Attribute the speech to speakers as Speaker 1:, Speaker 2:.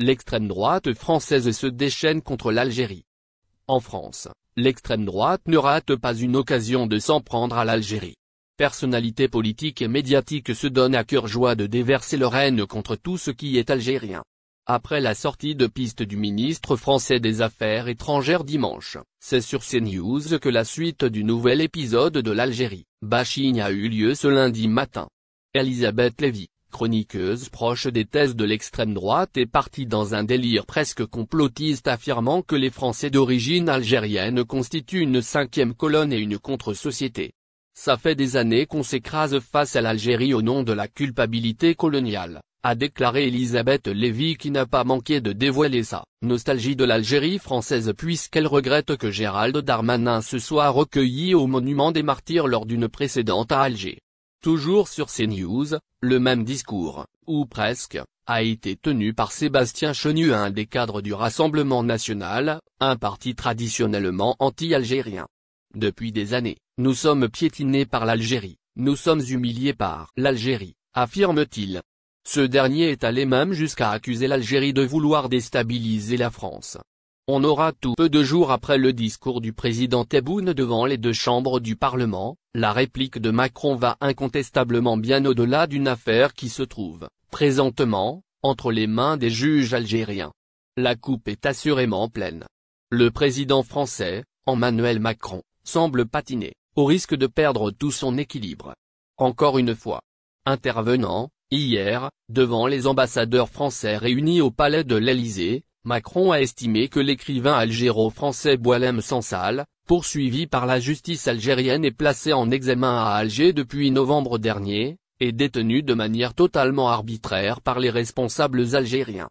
Speaker 1: l'extrême droite française se déchaîne contre l'Algérie. En France, l'extrême droite ne rate pas une occasion de s'en prendre à l'Algérie. Personnalités politiques et médiatiques se donnent à cœur joie de déverser leur haine contre tout ce qui est algérien. Après la sortie de piste du ministre français des Affaires étrangères dimanche, c'est sur CNews que la suite du nouvel épisode de l'Algérie bashing a eu lieu ce lundi matin. Elisabeth Lévy, chroniqueuse proche des thèses de l'extrême droite, est partie dans un délire presque complotiste affirmant que les Français d'origine algérienne constituent une cinquième colonne et une contre-société. Ça fait des années qu'on s'écrase face à l'Algérie au nom de la culpabilité coloniale, a déclaré Elisabeth Lévy, qui n'a pas manqué de dévoiler sa nostalgie de l'Algérie française puisqu'elle regrette que Gérald Darmanin se soit recueilli au monument des martyrs lors d'une précédente à Alger. Toujours sur CNews, le même discours, ou presque, a été tenu par Sébastien Chenu, un des cadres du Rassemblement national, un parti traditionnellement anti-algérien. Depuis des années, nous sommes piétinés par l'Algérie, nous sommes humiliés par l'Algérie, affirme-t-il. Ce dernier est allé même jusqu'à accuser l'Algérie de vouloir déstabiliser la France. On aura tout peu de jours après le discours du président Tebboune devant les deux chambres du Parlement, la réplique de Macron va incontestablement bien au-delà d'une affaire qui se trouve, présentement, entre les mains des juges algériens. La coupe est assurément pleine. Le président français, Emmanuel Macron, semble patiner, au risque de perdre tout son équilibre. Encore une fois. Intervenant, hier, devant les ambassadeurs français réunis au palais de l'Élysée, Macron a estimé que l'écrivain algéro-français Boualem Sansal, poursuivi par la justice algérienne et placé en examen à Alger depuis novembre dernier, est détenu de manière totalement arbitraire par les responsables algériens.